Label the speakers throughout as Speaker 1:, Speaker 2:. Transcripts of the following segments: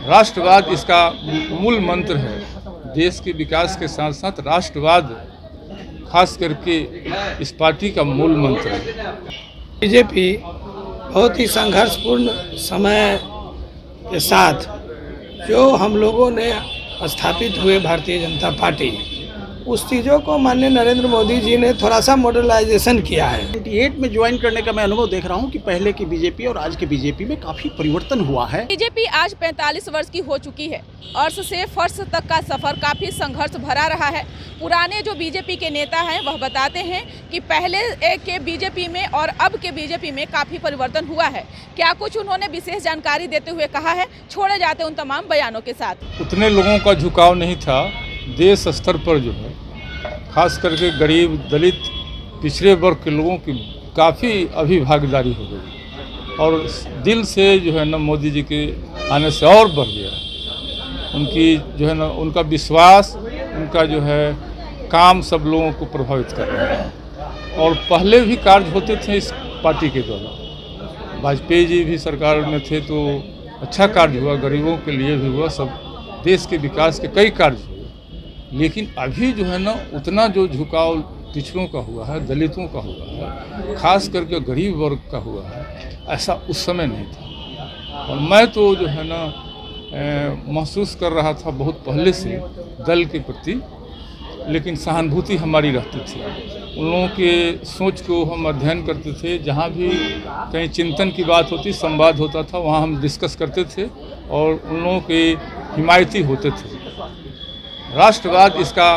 Speaker 1: राष्ट्रवाद इसका मूल मंत्र है। देश के विकास के साथ साथ राष्ट्रवाद खास करके इस पार्टी का मूल मंत्र है।
Speaker 2: बीजेपी बहुत ही संघर्षपूर्ण समय के साथ जो हम लोगों ने स्थापित हुए भारतीय जनता पार्टी, उस चीज़ों को माननीय नरेंद्र मोदी जी ने थोड़ा सा मॉडर्नाइजेशन किया है।
Speaker 3: 98 में ज्वाइन करने का मैं अनुभव देख रहा हूं कि पहले की बीजेपी और आज के बीजेपी में काफ़ी परिवर्तन हुआ है।
Speaker 4: बीजेपी आज 45 वर्ष की हो चुकी है। अर्श से फर्श तक का सफर काफ़ी संघर्ष भरा रहा है। पुराने जो बीजेपी के नेता हैं वह बताते हैं कि पहले के बीजेपी में और अब के बीजेपी में काफ़ी परिवर्तन हुआ है। क्या कुछ उन्होंने विशेष जानकारी देते हुए कहा है, छोड़े जाते उन तमाम बयानों के साथ।
Speaker 1: उतने लोगों का झुकाव नहीं था। देश स्तर पर जो है खास करके गरीब, दलित, पिछड़े वर्ग के लोगों की काफ़ी अभी भागीदारी हो गई और दिल से जो है ना मोदी जी के आने से और बढ़ गया। उनकी जो है ना उनका विश्वास, उनका जो है काम सब लोगों को प्रभावित कर रहा है। और पहले भी कार्य होते थे इस पार्टी के द्वारा। वाजपेयी जी भी सरकार में थे तो अच्छा कार्य हुआ, गरीबों के लिए भी हुआ, सब देश के विकास के कई कार्य हुए। लेकिन अभी जो है ना उतना जो झुकाव पिछड़ों का हुआ है, दलितों का हुआ है, खास करके गरीब वर्ग का हुआ है, ऐसा उस समय नहीं था। और मैं तो जो है ना महसूस कर रहा था बहुत पहले से दल के प्रति, लेकिन सहानुभूति हमारी रहती थी। उन लोगों के सोच को हम अध्ययन करते थे। जहाँ भी कहीं चिंतन की बात होती, संवाद होता था, वहाँ हम डिस्कस करते थे और उन लोगों के हिमायती होते थे। राष्ट्रवाद इसका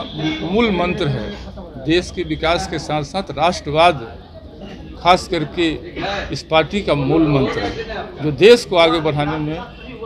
Speaker 1: मूल मंत्र है। देश के विकास के साथ साथ राष्ट्रवाद खास करके इस पार्टी का मूल मंत्र है, जो देश को आगे बढ़ाने में,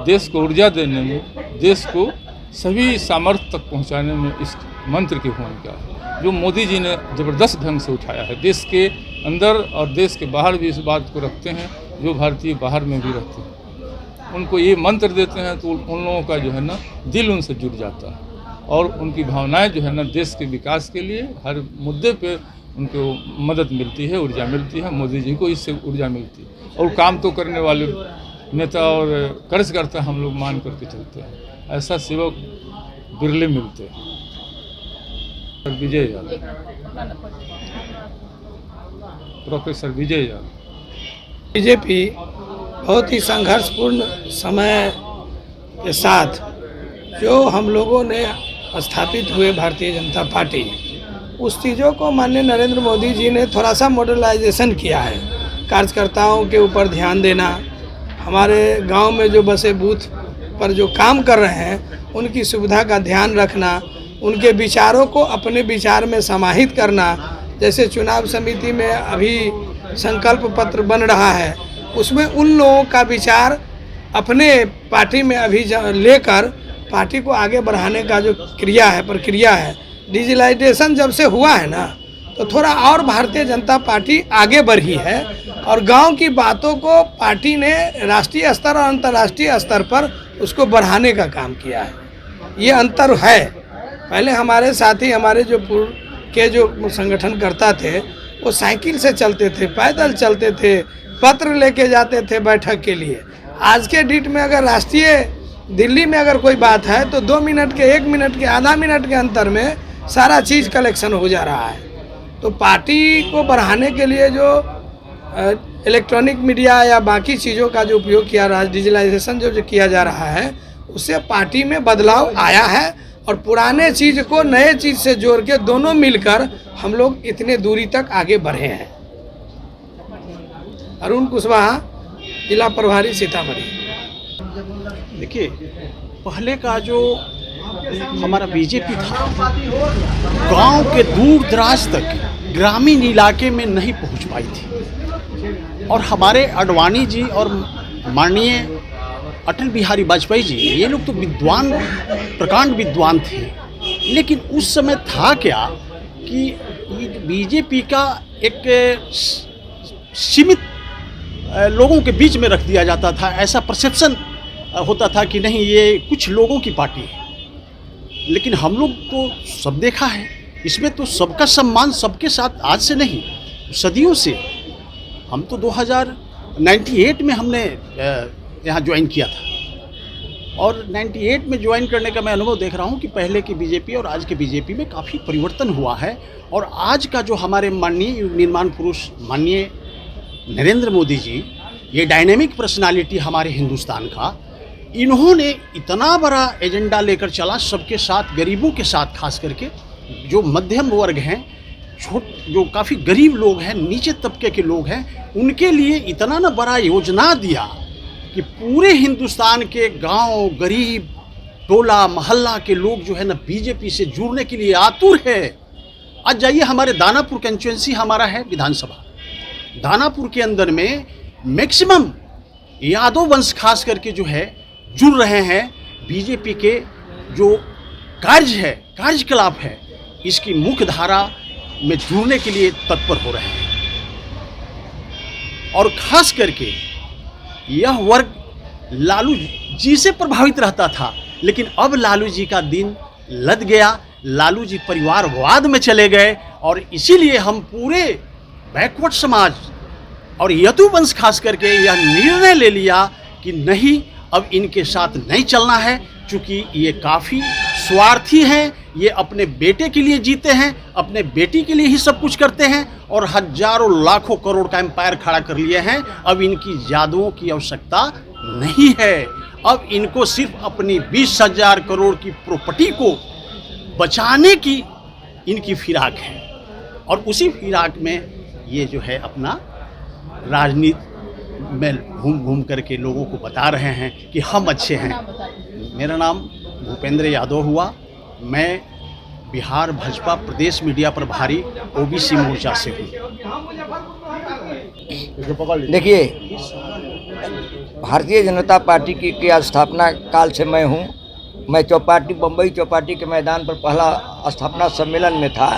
Speaker 1: देश को ऊर्जा देने में, देश को सभी सामर्थ्य तक पहुंचाने में इस मंत्र की भूमिका है, जो मोदी जी ने ज़बरदस्त ढंग से उठाया है। देश के अंदर और देश के बाहर भी इस बात को रखते हैं, जो भारतीय बाहर में भी रखते हैं। उनको ये मंत्र देते हैं तो उन लोगों का जो है ना दिल उनसे जुड़ जाता है और उनकी भावनाएं जो है ना देश के विकास के लिए हर मुद्दे पे उनको मदद मिलती है, ऊर्जा मिलती है। मोदी जी को इससे ऊर्जा मिलती है और काम तो करने वाले नेता और कार्यकर्ता हम लोग मान करके चलते हैं। ऐसा सेवक बिरले मिलते हैं। विजय यादव, प्रोफेसर विजय यादव।
Speaker 2: बीजेपी बहुत ही संघर्षपूर्ण समय के साथ जो हम लोगों ने स्थापित हुए भारतीय जनता पार्टी, उस चीज़ों को माननीय नरेंद्र मोदी जी ने थोड़ा सा मॉडर्नाइजेशन किया है। कार्यकर्ताओं के ऊपर ध्यान देना, हमारे गांव में जो बसे बूथ पर जो काम कर रहे हैं उनकी सुविधा का ध्यान रखना, उनके विचारों को अपने विचार में समाहित करना। जैसे चुनाव समिति में अभी संकल्प पत्र बन रहा है, उसमें उन लोगों का विचार अपने पार्टी में अभी लेकर पार्टी को आगे बढ़ाने का जो प्रक्रिया है। डिजिटलाइजेशन जब से हुआ है ना, तो थोड़ा और भारतीय जनता पार्टी आगे बढ़ी है और गांव की बातों को पार्टी ने राष्ट्रीय स्तर और अंतर्राष्ट्रीय स्तर पर उसको बढ़ाने का काम किया है। ये अंतर है। पहले हमारे साथी, हमारे जो पूर्व के जो संगठन करता थे, वो साइकिल से चलते थे, पैदल चलते थे, पत्र लेके जाते थे बैठक के लिए। आज के डेट में अगर राष्ट्रीय दिल्ली में अगर कोई बात है तो 2 मिनट के, 1 मिनट के, आधा मिनट के अंतर में सारा चीज़ कलेक्शन हो जा रहा है। तो पार्टी को बढ़ाने के लिए जो इलेक्ट्रॉनिक मीडिया या बाकी चीज़ों का जो उपयोग किया रहा है, डिजिटलाइजेशन जो किया जा रहा है, उससे पार्टी में बदलाव आया है और पुराने चीज़ को नए चीज़ से जोड़ के दोनों मिलकर हम लोग इतने दूरी तक आगे बढ़े हैं। अरुण कुशवाहा, जिला प्रभारी, सीतामढ़ी।
Speaker 3: देखिए, पहले का जो हमारा बीजेपी था, गांव के दूर दराज तक, ग्रामीण इलाके में नहीं पहुंच पाई थी। और हमारे अडवाणी जी और माननीय अटल बिहारी वाजपेयी जी, ये लोग तो विद्वान, प्रकांड विद्वान थे। लेकिन उस समय था क्या कि बीजेपी का एक सीमित लोगों के बीच में रख दिया जाता था। ऐसा परसेप्शन होता था कि नहीं, ये कुछ लोगों की पार्टी है। लेकिन हम लोग तो सब देखा है, इसमें तो सबका सम्मान सबके साथ आज से नहीं, सदियों से। हम तो 2098 में हमने यहाँ ज्वाइन किया था और 98 में ज्वाइन करने का मैं अनुभव देख रहा हूँ कि पहले की बीजेपी और आज के बीजेपी में काफ़ी परिवर्तन हुआ है। और आज का जो हमारे माननीय निर्माण पुरुष माननीय नरेंद्र मोदी जी, ये डायनेमिक पर्सनालिटी हमारे हिंदुस्तान का, इन्होंने इतना बड़ा एजेंडा लेकर चला सबके साथ, गरीबों के साथ, खास करके जो मध्यम वर्ग हैं, जो काफ़ी गरीब लोग हैं, नीचे तबके के लोग हैं, उनके लिए इतना ना बड़ा योजना दिया कि पूरे हिंदुस्तान के गांव, गरीब, टोला मोहल्ला के लोग जो है ना बीजेपी से जुड़ने के लिए आतुर है। आज जाइए, हमारे दानापुर कंस्टिट्यूंसी हमारा है विधानसभा, दानापुर के अंदर में मैक्सिमम यादव वंश खास करके जो है जुड़ रहे हैं बीजेपी के जो कार्यकलाप है इसकी मुख्य धारा में जुड़ने के लिए तत्पर हो रहे हैं। और खास करके यह वर्ग लालू जी से प्रभावित रहता था, लेकिन अब लालू जी का दिन लद गया, लालू जी परिवारवाद में चले गए और इसीलिए हम पूरे बैकवर्ड समाज और यदुवंश खास करके यह निर्णय ले लिया कि नहीं, अब इनके साथ नहीं चलना है, क्योंकि ये काफ़ी स्वार्थी हैं, ये अपने बेटे के लिए जीते हैं, अपने बेटी के लिए ही सब कुछ करते हैं और हजारों लाखों करोड़ का एम्पायर खड़ा कर लिए हैं। अब इनकी यादवों की आवश्यकता नहीं है, अब इनको सिर्फ अपनी 20,000 करोड़ की प्रॉपर्टी को बचाने की इनकी फिराक है। और उसी फिराक में ये जो है अपना राजनीति में घूम घूम करके लोगों को बता रहे हैं कि हम अच्छे हैं। मेरा नाम भूपेंद्र यादव हुआ, मैं बिहार भाजपा प्रदेश मीडिया प्रभारी ओबीसी मोर्चा से हूँ।
Speaker 5: देखिए, भारतीय जनता पार्टी की स्थापना काल से मैं हूँ। मैं चौपाटी, बम्बई चौपाटी के मैदान पर पहला स्थापना सम्मेलन में था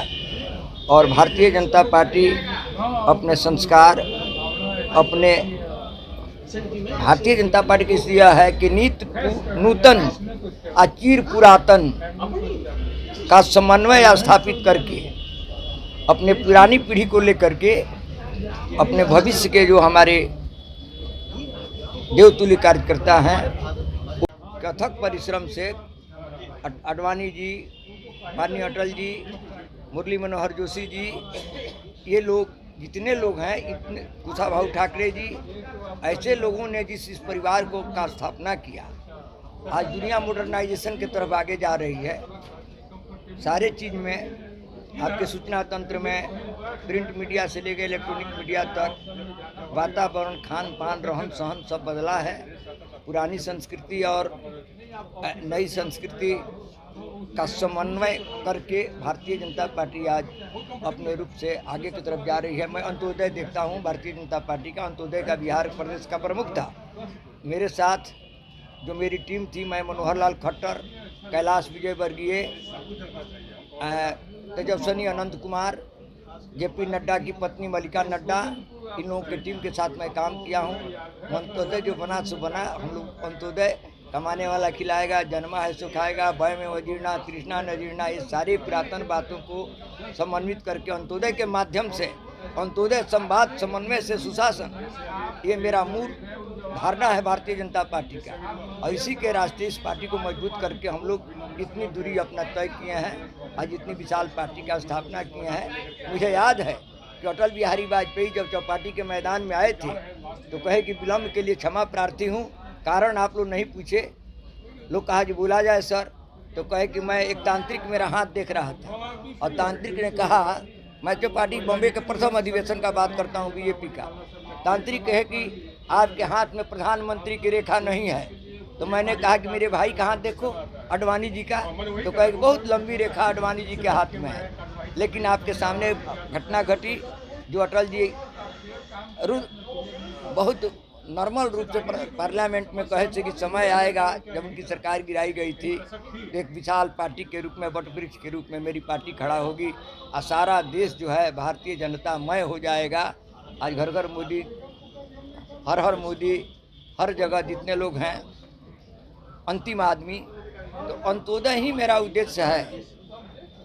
Speaker 5: और भारतीय जनता पार्टी अपने संस्कार, अपने भारतीय जनता पार्टी की इसलिए है कि नूतन और चिर पुरातन का समन्वय स्थापित करके अपने पुरानी पीढ़ी को लेकर के अपने भविष्य के जो हमारे देवतुल्य कार्यकर्ता हैं, कथक परिश्रम से अडवाणी जी, माननीय अटल जी, मुरली मनोहर जोशी जी, ये लोग जितने लोग हैं, इतने कुशाभाऊ ठाकरे जी, ऐसे लोगों ने जिस इस परिवार को का स्थापना किया, आज दुनिया मॉडर्नाइजेशन की तरफ आगे जा रही है। सारे चीज़ में आपके सूचना तंत्र में प्रिंट मीडिया से लेकर इलेक्ट्रॉनिक मीडिया तक वातावरण, खान पान, रहन सहन सब बदला है। पुरानी संस्कृति और नई संस्कृति का समन्वय करके भारतीय जनता पार्टी आज अपने रूप से आगे की तरफ जा रही है। मैं अंत्योदय देखता हूं, भारतीय जनता पार्टी का अंत्योदय का बिहार प्रदेश का प्रमुख था। मेरे साथ जो मेरी टीम थी, मैं मनोहर लाल खट्टर, कैलाश विजय वर्गीय, तेजस्विनी अनंत कुमार, जेपी नड्डा की पत्नी मल्लिका नड्डा, इन लोगों की टीम के साथ मैं काम किया हूँ। अंत्योदय जो बना सो बना। हम लोग अंत्योदय कमाने वाला खिलाएगा, जन्मा है सो खाएगा, भय में वजीरना, तृष्णा न जीर्णा, ये सारी पुरातन बातों को समन्वित करके अंत्योदय के माध्यम से, अंत्योदय संवाद समन्वय से सुशासन, ये मेरा मूल धारणा है भारतीय जनता पार्टी का। और इसी के रास्ते इस पार्टी को मजबूत करके हम लोग इतनी दूरी अपना तय किए हैं, आज इतनी विशाल पार्टी का स्थापना किए हैं। मुझे याद है कि अटल बिहारी वाजपेयी जब चौपाटी के मैदान में आए थे तो कहे कि विलम्ब के लिए क्षमा प्रार्थी हूँ, कारण आप लोग नहीं पूछे। लोग कहा कि बोला जाए सर, तो कहे कि मैं एक तांत्रिक मेरा हाथ देख रहा था और तांत्रिक ने कहा, मैं चौपाटी बॉम्बे के प्रथम अधिवेशन का बात करता हूँ बीजेपी का। तांत्रिक कहे कि आपके हाथ में प्रधानमंत्री की रेखा नहीं है, तो मैंने कहा कि मेरे भाई का हाथ देखो, अडवाणी जी का, तो कहे कि बहुत लंबी रेखा अडवाणी जी के हाथ में है। लेकिन आपके सामने घटना घटी जो अटल जी बहुत नॉर्मल रूप से पार्लियामेंट में कहे थे कि समय आएगा जब उनकी सरकार गिराई गई थी, एक विशाल पार्टी के रूप में, वटवृक्ष के रूप में मेरी पार्टी खड़ा होगी और सारा देश जो है भारतीय जनतामय हो जाएगा। आज घर घर मोदी, हर हर मोदी, हर जगह जितने लोग हैं, अंतिम आदमी। तो अंत्योदय ही मेरा उद्देश्य है।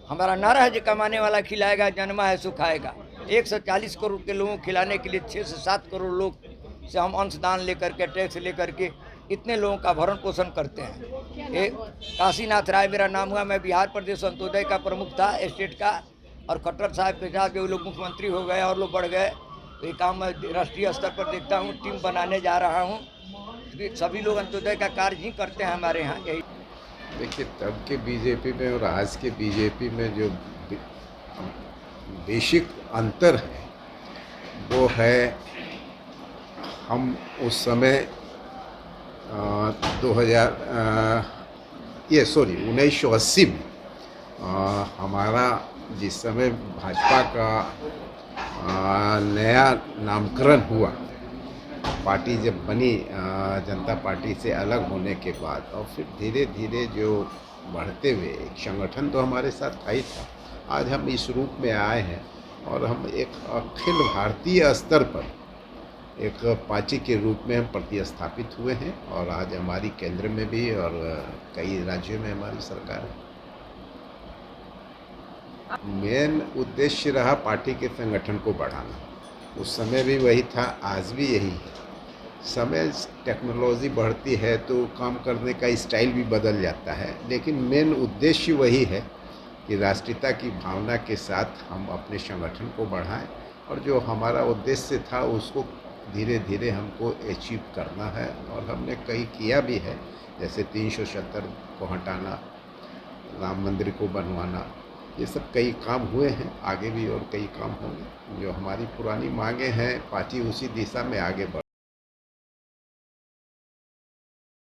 Speaker 5: हमारा नारा है जो कमाने वाला खिलाएगा, जन्मा है सो खाएगा। 140 करोड़ के लोगों को खिलाने के लिए 6 से 7 करोड़ लोग से हम अंशदान लेकर के, टैक्स लेकर के इतने लोगों का भरण पोषण करते हैं। एक काशीनाथ राय मेरा नाम हुआ, मैं बिहार प्रदेश अंत्योदय का प्रमुख था स्टेट का, और खट्टर साहब के साथ जो लोग मुख्यमंत्री हो गए और लोग बढ़ गए, तो ये काम मैं राष्ट्रीय स्तर पर देखता हूँ, टीम बनाने जा रहा हूँ। सभी लोग अंत्योदय का कार्य ही करते हैं हमारे यहाँ। यही
Speaker 6: देखिए, तब के बीजेपी में और आज के बीजेपी में जो बेसिक अंतर है वो है, हम उस समय 1980 में हमारा जिस समय भाजपा का नया नामकरण हुआ, पार्टी जब बनी जनता पार्टी से अलग होने के बाद, और फिर धीरे धीरे जो बढ़ते हुए एक संगठन तो हमारे साथ था ही था। आज हम इस रूप में आए हैं और हम एक अखिल भारतीय स्तर पर एक पार्टी के रूप में हम प्रतिस्थापित हुए हैं, और आज हमारी केंद्र में भी और कई राज्यों में हमारी सरकार है। मेन उद्देश्य रहा पार्टी के संगठन को बढ़ाना। उस समय भी वही था, आज भी यही है। समय टेक्नोलॉजी बढ़ती है तो काम करने का स्टाइल भी बदल जाता है, लेकिन मेन उद्देश्य वही है कि राष्ट्रीयता की भावना के साथ हम अपने संगठन को बढ़ाएं, और जो हमारा उद्देश्य था उसको धीरे धीरे हमको अचीव करना है, और हमने कई किया भी है, जैसे 370 को हटाना, राम मंदिर को बनवाना, ये सब कई काम हुए हैं। आगे भी और कई काम होंगे। जो हमारी पुरानी मांगे हैं, पार्टी उसी दिशा में आगे बढ़